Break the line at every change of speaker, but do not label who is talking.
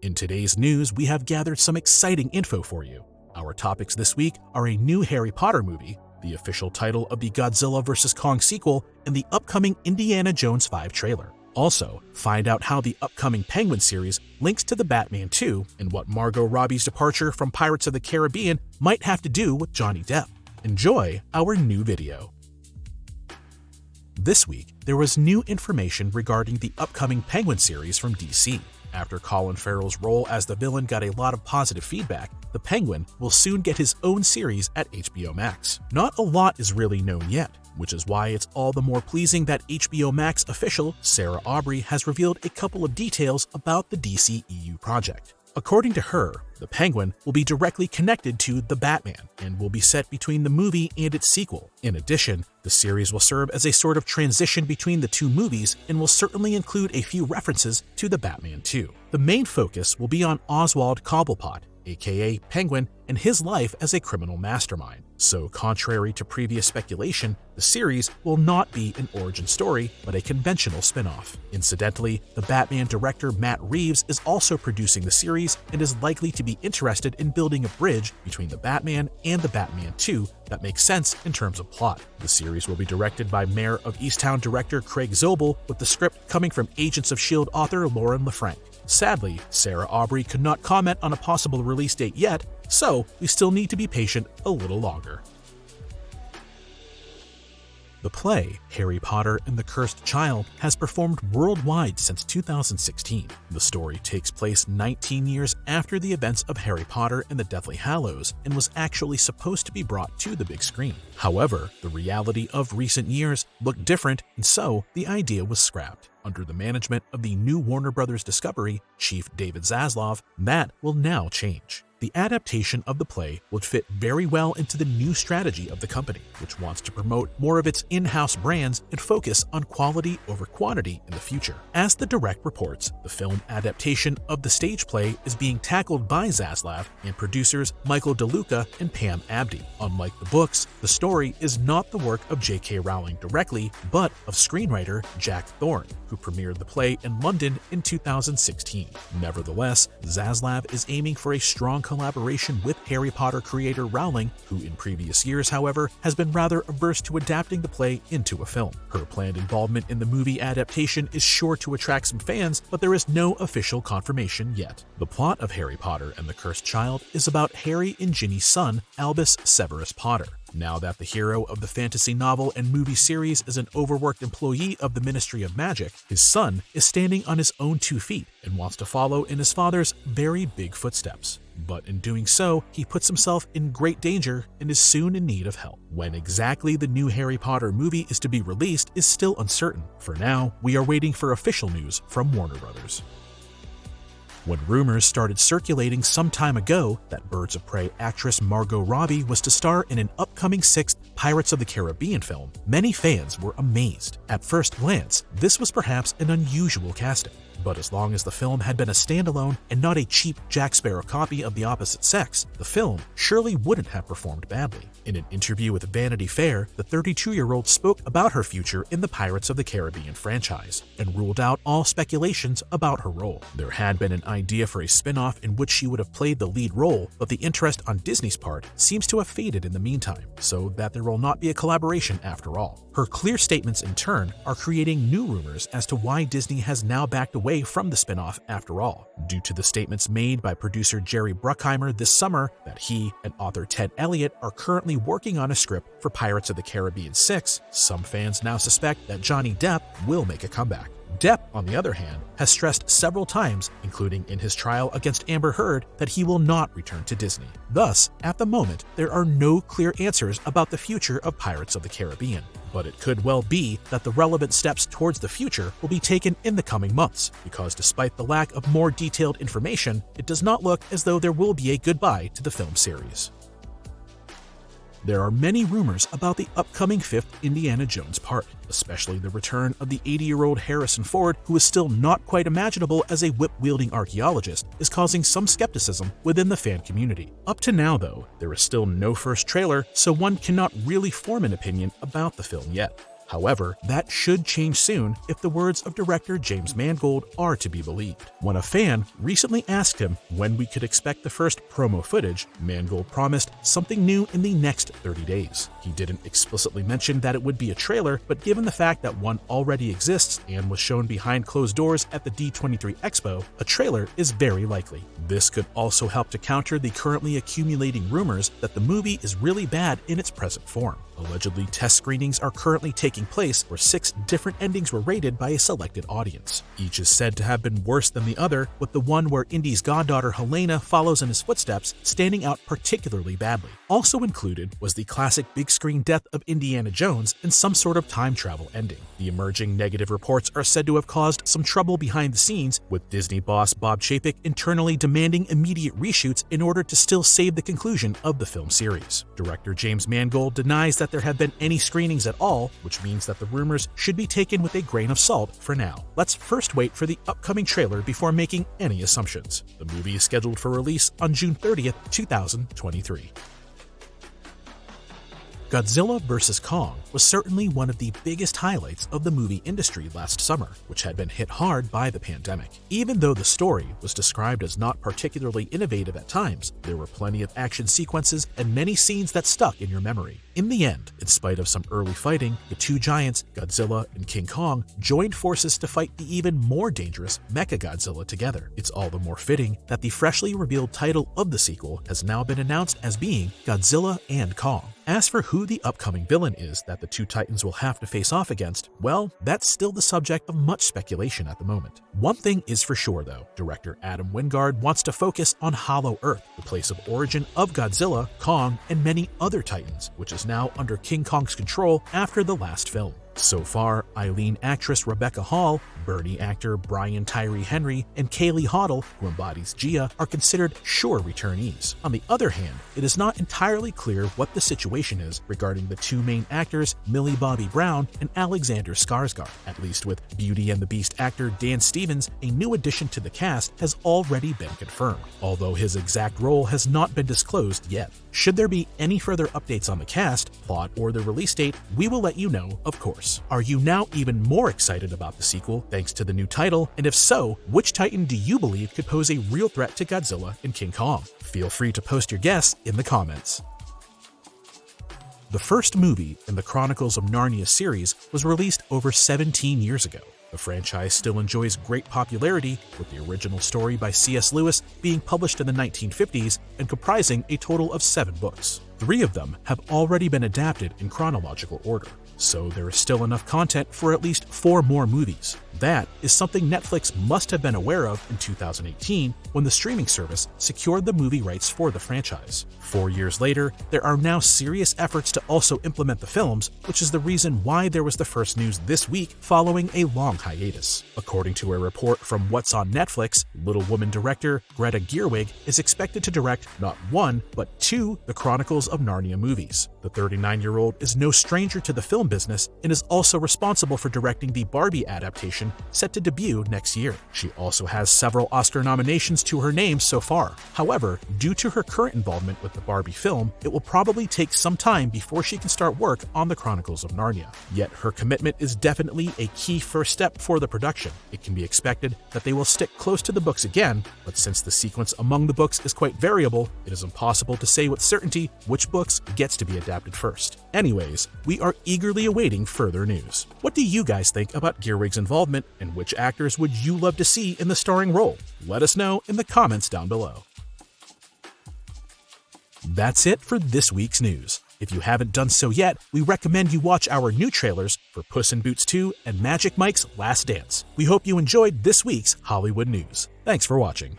In today's news, we have gathered some exciting info for you. Our topics this week are a new Harry Potter movie, the official title of the Godzilla vs. Kong sequel, and the upcoming Indiana Jones 5 trailer. Also, find out how the upcoming Penguin series links to the Batman 2 and what Margot Robbie's departure from Pirates of the Caribbean might have to do with Johnny Depp. Enjoy our new video. This week, there was new information regarding the upcoming Penguin series from DC. After Colin Farrell's role as the villain got a lot of positive feedback, the Penguin will soon get his own series at HBO Max. Not a lot is really known yet, which is why it's all the more pleasing that HBO Max official Sarah Aubrey has revealed a couple of details about the DCEU project. According to her, the Penguin will be directly connected to The Batman and will be set between the movie and its sequel. In addition, the series will serve as a sort of transition between the two movies and will certainly include a few references to The Batman 2. The main focus will be on Oswald Cobblepot, aka Penguin, and his life as a criminal mastermind. So contrary to previous speculation, the series will not be an origin story, but a conventional spin-off. Incidentally, the Batman director Matt Reeves is also producing the series and is likely to be interested in building a bridge between the Batman and the Batman 2 that makes sense in terms of plot. The series will be directed by Mayor of Easttown director Craig Zobel, with the script coming from Agents of S.H.I.E.L.D. author Lauren LaFranc. Sadly, Sarah Aubrey could not comment on a possible release date yet, so we still need to be patient a little longer. The play, Harry Potter and the Cursed Child, has performed worldwide since 2016. The story takes place 19 years after the events of Harry Potter and the Deathly Hallows and was actually supposed to be brought to the big screen. However, the reality of recent years looked different, and so the idea was scrapped. Under the management of the new Warner Bros. Discovery chief David Zaslav, that will now change. The adaptation of the play would fit very well into the new strategy of the company, which wants to promote more of its in-house brands and focus on quality over quantity in the future. As the Direct reports, the film adaptation of the stage play is being tackled by Zaslav and producers Michael DeLuca and Pam Abdi. Unlike the books, the story is not the work of J.K. Rowling directly, but of screenwriter Jack Thorne, who premiered the play in London in 2016. Nevertheless, Zaslav is aiming for a strong collaboration with Harry Potter creator Rowling, who in previous years, however, has been rather averse to adapting the play into a film. Her planned involvement in the movie adaptation is sure to attract some fans, but there is no official confirmation yet. The plot of Harry Potter and the Cursed Child is about Harry and Ginny's son, Albus Severus Potter. Now that the hero of the fantasy novel and movie series is an overworked employee of the Ministry of Magic, his son is standing on his own 2 feet and wants to follow in his father's very big footsteps. But in doing so, he puts himself in great danger and is soon in need of help. When exactly the new Harry Potter movie is to be released is still uncertain. For now, we are waiting for official news from Warner Bros. When rumors started circulating some time ago that Birds of Prey actress Margot Robbie was to star in an upcoming 6th Pirates of the Caribbean film, many fans were amazed. At first glance, this was perhaps an unusual casting. But as long as the film had been a standalone and not a cheap Jack Sparrow copy of the opposite sex, the film surely wouldn't have performed badly. In an interview with Vanity Fair, the 32-year-old spoke about her future in the Pirates of the Caribbean franchise and ruled out all speculations about her role. There had been an idea for a spin-off in which she would have played the lead role, but the interest on Disney's part seems to have faded in the meantime, so that there will not be a collaboration after all. Her clear statements in turn are creating new rumors as to why Disney has now backed away from the spin-off after all, due to the statements made by producer Jerry Bruckheimer this summer that he and author Ted Elliott are currently working on a script for Pirates of the Caribbean 6. Some fans now suspect that Johnny Depp will make a comeback. Depp, on the other hand, has stressed several times, including in his trial against Amber Heard, that he will not return to Disney. Thus, at the moment, there are no clear answers about the future of Pirates of the Caribbean. But it could well be that the relevant steps towards the future will be taken in the coming months, because despite the lack of more detailed information, it does not look as though there will be a goodbye to the film series. There are many rumors about the upcoming 5th Indiana Jones part, especially the return of the 80-year-old Harrison Ford, who is still not quite imaginable as a whip-wielding archaeologist, is causing some skepticism within the fan community. Up to now, though, there is still no first trailer, so one cannot really form an opinion about the film yet. However, that should change soon if the words of director James Mangold are to be believed. When a fan recently asked him when we could expect the first promo footage, Mangold promised something new in the next 30 days. He didn't explicitly mention that it would be a trailer, but given the fact that one already exists and was shown behind closed doors at the D23 Expo, a trailer is very likely. This could also help to counter the currently accumulating rumors that the movie is really bad in its present form. Allegedly, test screenings are currently taking place where 6 different endings were rated by a selected audience. Each is said to have been worse than the other, with the one where Indy's goddaughter Helena follows in his footsteps standing out particularly badly. Also included was the classic big-screen death of Indiana Jones in some sort of time travel ending. The emerging negative reports are said to have caused some trouble behind the scenes, with Disney boss Bob Chapek internally demanding immediate reshoots in order to still save the conclusion of the film series. Director James Mangold denies that there have been any screenings at all, which means that the rumors should be taken with a grain of salt for now. Let's first wait for the upcoming trailer before making any assumptions. The movie is scheduled for release on June 30th, 2023. Godzilla vs. Kong was certainly one of the biggest highlights of the movie industry last summer, which had been hit hard by the pandemic. Even though the story was described as not particularly innovative at times, there were plenty of action sequences and many scenes that stuck in your memory. In the end, in spite of some early fighting, the two giants, Godzilla and King Kong, joined forces to fight the even more dangerous Mechagodzilla together. It's all the more fitting that the freshly revealed title of the sequel has now been announced as being Godzilla and Kong. As for who the upcoming villain is that the two titans will have to face off against, well, that's still the subject of much speculation at the moment. One thing is for sure though, director Adam Wingard wants to focus on Hollow Earth, the place of origin of Godzilla, Kong, and many other titans, which is now under King Kong's control after the last film. So far, Eileen actress Rebecca Hall, Bernie actor Brian Tyree Henry, and Kaylee Hoddle, who embodies Gia, are considered sure returnees. On the other hand, it is not entirely clear what the situation is regarding the two main actors, Millie Bobby Brown and Alexander Skarsgård. At least with Beauty and the Beast actor Dan Stevens, a new addition to the cast has already been confirmed, although his exact role has not been disclosed yet. Should there be any further updates on the cast, plot, or the release date, we will let you know, of course. Are you now even more excited about the sequel thanks to the new title? And if so, which titan do you believe could pose a real threat to Godzilla and King Kong? Feel free to post your guess in the comments. The first movie in the Chronicles of Narnia series was released over 17 years ago. The franchise still enjoys great popularity, with the original story by C.S. Lewis being published in the 1950s and comprising a total of 7 books. 3 of them have already been adapted in chronological order, so there is still enough content for at least 4 more movies. That is something Netflix must have been aware of in 2018 when the streaming service secured the movie rights for the franchise. 4 years later, there are now serious efforts to also implement the films, which is the reason why there was the first news this week following a long hiatus. According to a report from What's on Netflix, Little Women director Greta Gerwig is expected to direct not 1, but 2 The Chronicles of Narnia movies. The 39-year-old is no stranger to the film business and is also responsible for directing the Barbie adaptation set to debut next year. She also has several Oscar nominations to her name so far. However, due to her current involvement with the Barbie film, it will probably take some time before she can start work on the Chronicles of Narnia. Yet her commitment is definitely a key first step for the production. It can be expected that they will stick close to the books again, but since the sequence among the books is quite variable, it is impossible to say with certainty which books gets to be adapted first. Anyways, we are eagerly awaiting further news. What do you guys think about Gerwig's involvement, and which actors would you love to see in the starring role? Let us know in the comments down below. That's it for this week's news. If you haven't done so yet, we recommend you watch our new trailers for Puss in Boots 2 and Magic Mike's Last Dance. We hope you enjoyed this week's Hollywood news. Thanks for watching.